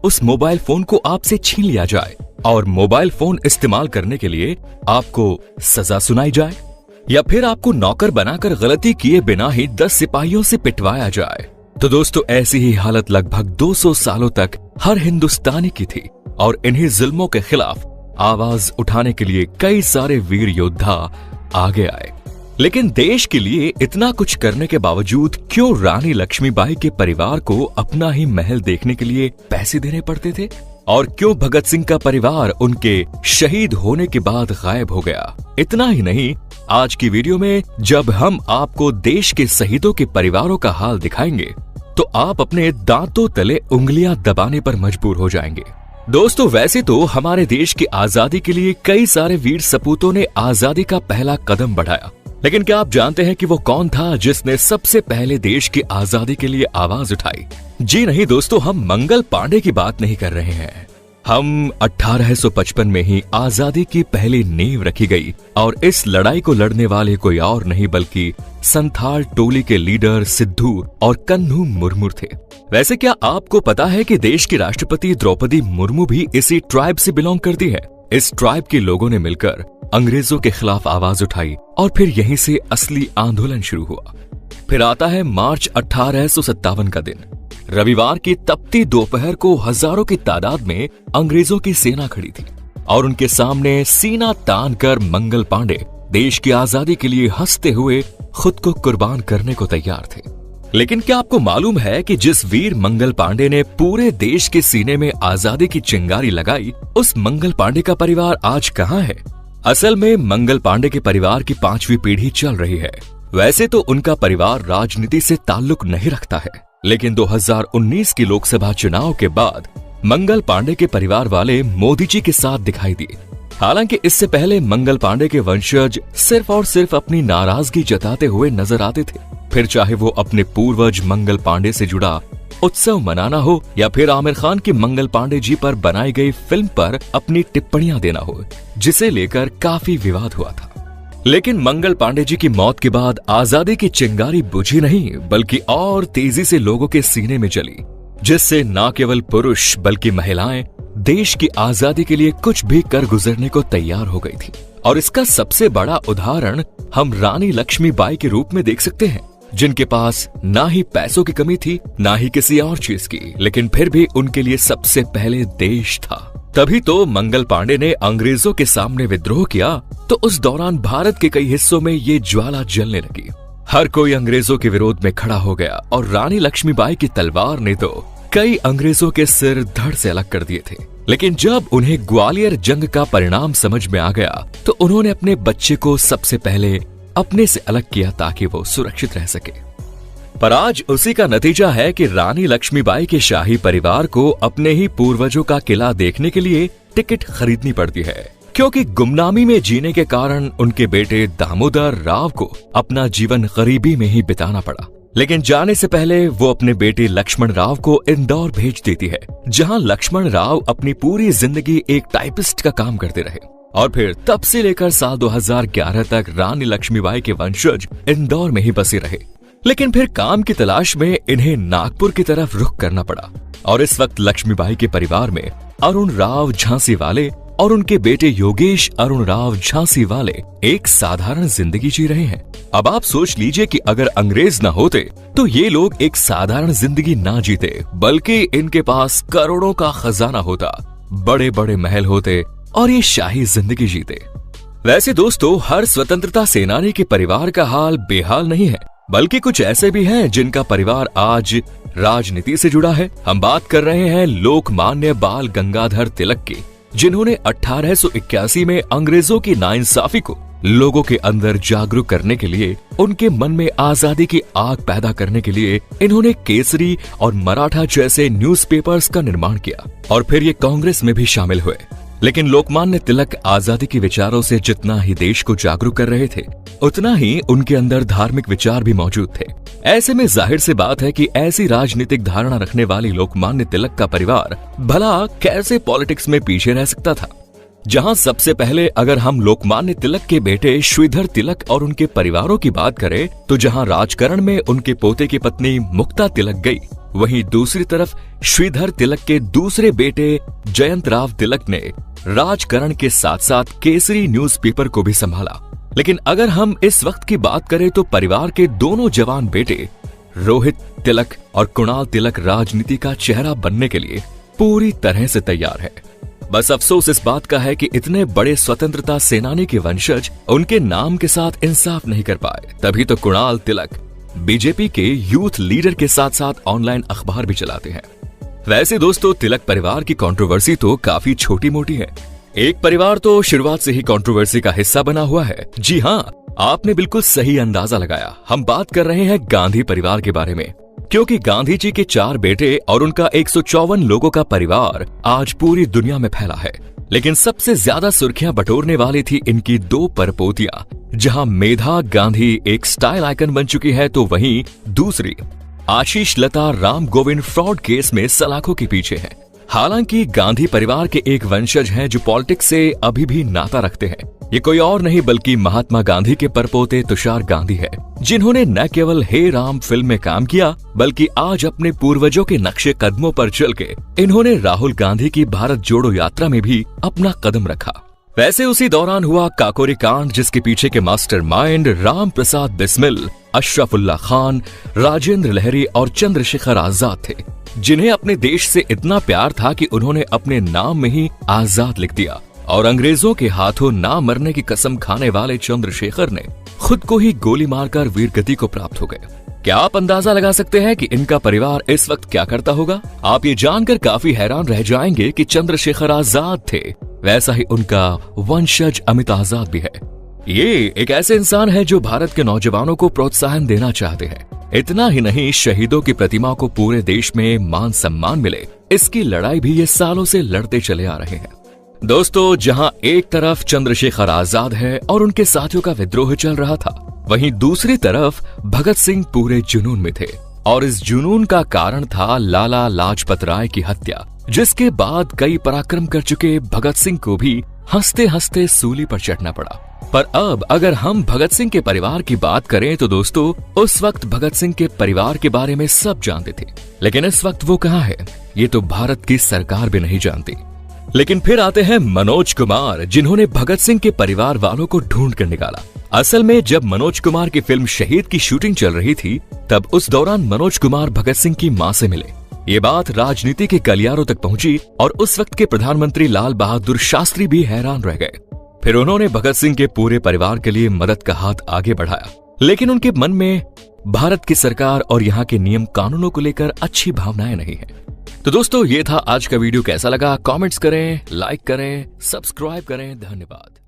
उस mobile phone को आपसे छीन लिया जाए और मोबाइल फोन इस्तेमाल करने के लिए आपको सजा सुनाई जाए, या फिर आपको नौकर बनाकर गलती किए बिना ही 10 सिपाहियों से पिटवाया जाए। तो दोस्तों, ऐसी ही हालत लगभग 200 सालों तक हर हिंदुस्तानी की थी और इन्हीं जुल्मों के खिलाफ आवाज उठाने के लिए कई सारे वीर योद्धा आगे आए। लेकिन देश के लिए इतना कुछ करने के बावजूद क्यों रानी लक्ष्मीबाई के परिवार को अपना ही महल देखने के लिए पैसे देने पड़ते थे, और क्यों भगत सिंह का परिवार उनके शहीद होने के बाद गायब हो गया? इतना ही नहीं, आज की वीडियो में जब हम आपको देश के शहीदों के परिवारों का हाल दिखाएंगे तो आप अपने दांतों तले उंगलियां दबाने पर मजबूर हो जाएंगे। दोस्तों, वैसे तो हमारे देश की आजादी के लिए कई सारे वीर सपूतों ने आजादी का पहला कदम बढ़ाया, लेकिन क्या आप जानते हैं कि वो कौन था जिसने सबसे पहले देश की आजादी के लिए आवाज उठाई? जी नहीं दोस्तों, हम मंगल पांडे की बात नहीं कर रहे हैं। हम 1855 में ही आजादी की पहली नींव रखी गई और इस लड़ाई को लड़ने वाले कोई और नहीं बल्कि संथाल टोली के लीडर सिद्धू और कन्हू मुर्मू थे। वैसे क्या आपको पता है कि देश की राष्ट्रपति द्रौपदी मुर्मू भी इसी ट्राइब से बिलोंग करती है? इस ट्राइब के लोगों ने मिलकर अंग्रेजों के खिलाफ आवाज उठाई और फिर यहीं से असली आंदोलन शुरू हुआ। फिर आता है मार्च 1857 का दिन। रविवार की तपती दोपहर को हजारों की तादाद में अंग्रेजों की सेना खड़ी थी और उनके सामने सीना तान कर मंगल पांडे देश की आजादी के लिए हंसते हुए खुद को कुर्बान करने को तैयार थे। लेकिन क्या आपको मालूम है कि जिस वीर मंगल पांडे ने पूरे देश के सीने में आजादी की चिंगारी लगाई, उस मंगल पांडे का परिवार आज कहाँ है? असल में मंगल पांडे के परिवार की 5वीं पीढ़ी चल रही है। वैसे तो उनका परिवार राजनीति से ताल्लुक नहीं रखता है, लेकिन 2019 की लोकसभा चुनाव के बाद मंगल पांडे के परिवार वाले मोदी जी के साथ दिखाई दिए। हालांकि इससे पहले मंगल पांडे के वंशज सिर्फ और सिर्फ अपनी नाराजगी जताते हुए नजर आते थे। फिर चाहे वो अपने पूर्वज मंगल पांडे से जुड़ा उत्सव मनाना हो या फिर आमिर खान की मंगल पांडे जी पर बनाई गई फिल्म पर अपनी टिप्पणियां देना हो, जिसे लेकर काफी विवाद हुआ था। लेकिन मंगल पांडे जी की मौत के बाद आजादी की चिंगारी बुझी नहीं बल्कि और तेजी से लोगों के सीने में जली, जिससे न केवल पुरुष बल्कि महिलाएं देश की आजादी के लिए कुछ भी कर गुजरने को तैयार हो गई थी। और इसका सबसे बड़ा उदाहरण हम रानी लक्ष्मीबाई के रूप में देख सकते हैं, जिनके पास ना ही पैसों की कमी थी ना ही किसी और चीज की, लेकिन फिर भी उनके लिए सबसे पहले देश था। तभी तो मंगल पांडे ने अंग्रेजों के सामने विद्रोह किया, तो उस दौरान भारत के कई हिस्सों में ये ज्वाला जलने लगी। हर कोई अंग्रेजों के विरोध में खड़ा हो गया और रानी लक्ष्मीबाई की तलवार ने तो कई अंग्रेजों के सिर धड़ से अलग कर दिए थे। लेकिन जब उन्हें ग्वालियर जंग का परिणाम समझ में आ गया तो उन्होंने अपने बच्चे को सबसे पहले अपने से अलग किया ताकि वो सुरक्षित रह सके। पर आज उसी का नतीजा है कि रानी लक्ष्मीबाई के शाही परिवार को अपने ही पूर्वजों का किला देखने के लिए टिकट खरीदनी पड़ती है, क्योंकि गुमनामी में जीने के कारण उनके बेटे दामोदर राव को अपना जीवन गरीबी में ही बिताना पड़ा। लेकिन जाने से पहले वो अपने बेटे लक्ष्मण राव को इंदौर भेज देती है, जहां लक्ष्मण राव अपनी पूरी जिंदगी एक टाइपिस्ट का काम करते रहे। और फिर तब से लेकर साल 2011 तक रानी लक्ष्मीबाई के वंशज इंदौर में ही बसे रहे। लेकिन फिर काम की तलाश में इन्हें नागपुर की तरफ रुख करना पड़ा और इस वक्त लक्ष्मीबाई के परिवार में अरुण राव झांसी वाले और उनके बेटे योगेश अरुण राव झांसी वाले एक साधारण जिंदगी जी रहे हैं। अब आप सोच लीजिए कि अगर अंग्रेज न होते तो ये लोग एक साधारण जिंदगी ना जीते, बल्कि इनके पास करोड़ों का खजाना होता, बड़े बड़े महल होते और ये शाही जिंदगी जीते। वैसे दोस्तों, हर स्वतंत्रता सेनानी के परिवार का हाल बेहाल नहीं है, बल्कि कुछ ऐसे भी हैं जिनका परिवार आज राजनीति से जुड़ा है। हम बात कर रहे हैं लोकमान्य बाल गंगाधर तिलक की, जिन्होंने 1881 में अंग्रेजों की नाइंसाफी को लोगों के अंदर जागरूक करने के लिए, उनके मन में आजादी की आग पैदा करने के लिए इन्होंने केसरी और मराठा जैसे न्यूज़पेपर्स का निर्माण किया और फिर ये कांग्रेस में भी शामिल हुए। लेकिन लोकमान्य तिलक आजादी के विचारों से जितना ही देश को जागरूक कर रहे थे, उतना ही उनके अंदर धार्मिक विचार भी मौजूद थे। ऐसे में जाहिर सी बात है कि ऐसी राजनीतिक धारणा रखने वाली लोकमान्य तिलक का परिवार भला कैसे पॉलिटिक्स में पीछे रह सकता था। जहां सबसे पहले अगर हम लोकमान्य तिलक के बेटे श्रीधर तिलक और उनके परिवारों की बात करें, तो जहां राजकरण में उनके पोते की पत्नी मुक्ता तिलक गई, वहीं दूसरी तरफ श्रीधर तिलक के दूसरे बेटे जयंतराव तिलक ने राजकरण के साथ साथ केसरी न्यूज़पेपर को भी संभाला। लेकिन अगर हम इस वक्त की बात करें तो परिवार के दोनों जवान बेटे रोहित तिलक और कुणाल तिलक राजनीति का चेहरा बनने के लिए पूरी तरह से तैयार है। बस अफसोस इस बात का है कि इतने बड़े स्वतंत्रता सेनानी के वंशज उनके नाम के साथ इंसाफ नहीं कर पाए। तभी तो कुणाल तिलक बीजेपी के यूथ लीडर के साथ साथ ऑनलाइन अखबार भी चलाते हैं। वैसे दोस्तों, तिलक परिवार की कंट्रोवर्सी तो काफी छोटी मोटी है। एक परिवार तो शुरुआत से ही कंट्रोवर्सी का हिस्सा बना हुआ है। जी हाँ, आपने बिल्कुल सही अंदाजा लगाया। हम बात कर रहे हैं गांधी परिवार के बारे में, क्योंकि गांधी जी के 4 बेटे और उनका 154 लोगों का परिवार आज पूरी दुनिया में फैला है। लेकिन सबसे ज्यादा सुर्खियां बटोरने वाली थी इनकी 2 परपोतियां। जहां मेधा गांधी एक स्टाइल आइकन बन चुकी है, तो वहीं दूसरी आशीष लता राम गोविंद फ्रॉड केस में सलाखों के पीछे है। हालांकि गांधी परिवार के एक वंशज हैं जो पॉलिटिक्स से अभी भी नाता रखते हैं। ये कोई और नहीं बल्कि महात्मा गांधी के परपोते तुषार गांधी है, जिन्होंने न केवल हे राम फिल्म में काम किया, बल्कि आज अपने पूर्वजों के नक्शे कदमों पर चल के इन्होंने राहुल गांधी की भारत जोड़ो यात्रा में भी अपना कदम रखा। वैसे उसी दौरान हुआ काकोरी कांड, जिसके पीछे के मास्टरमाइंड राम प्रसाद बिस्मिल, अशरफुल्ला खान, राजेंद्र लहरी और चंद्रशेखर आजाद थे, जिन्हें अपने देश से इतना प्यार था कि उन्होंने अपने नाम में ही आजाद लिख दिया। और अंग्रेजों के हाथों ना मरने की कसम खाने वाले चंद्रशेखर ने खुद को ही गोली मारकर वीरगति को प्राप्त हो गए। क्या आप अंदाजा लगा सकते हैं कि इनका परिवार इस वक्त क्या करता होगा? आप ये जानकर काफी हैरान रह जाएंगे कि चंद्रशेखर आजाद थे, वैसा ही उनका वंशज अमित आजाद भी है। ये एक ऐसे इंसान है जो भारत के नौजवानों को प्रोत्साहन देना चाहते हैं। इतना ही नहीं, शहीदों की प्रतिमा को पूरे देश में मान सम्मान मिले, इसकी लड़ाई भी ये सालों से लड़ते चले आ रहे हैं। दोस्तों, जहां एक तरफ चंद्रशेखर आजाद है और उनके साथियों का विद्रोह चल रहा था, वहीं दूसरी तरफ भगत सिंह पूरे जुनून में थे। और इस जुनून का कारण था लाला लाजपत राय की हत्या, जिसके बाद कई पराक्रम कर चुके भगत सिंह को भी हंसते हंसते सूली पर चढ़ना पड़ा। पर अब अगर हम भगत सिंह के परिवार की बात करें तो दोस्तों, उस वक्त भगत सिंह के परिवार के बारे में सब जानते थे, लेकिन इस वक्त वो कहाँ है, ये तो भारत की सरकार भी नहीं जानती। लेकिन फिर आते हैं मनोज कुमार, जिन्होंने भगत सिंह के परिवार वालों को ढूंढ कर निकाला। असल में जब मनोज कुमार की फिल्म शहीद की शूटिंग चल रही थी, तब उस दौरान मनोज कुमार भगत सिंह की मां से मिले। ये बात राजनीति के गलियारों तक पहुंची और उस वक्त के प्रधानमंत्री लाल बहादुर शास्त्री भी हैरान रह गए। फिर उन्होंने भगत सिंह के पूरे परिवार के लिए मदद का हाथ आगे बढ़ाया, लेकिन उनके मन में भारत की सरकार और यहाँ के नियम कानूनों को लेकर अच्छी भावनाएं नहीं है। तो दोस्तों, ये था आज का वीडियो। कैसा लगा कमेंट्स करें, लाइक करें, सब्सक्राइब करें। धन्यवाद।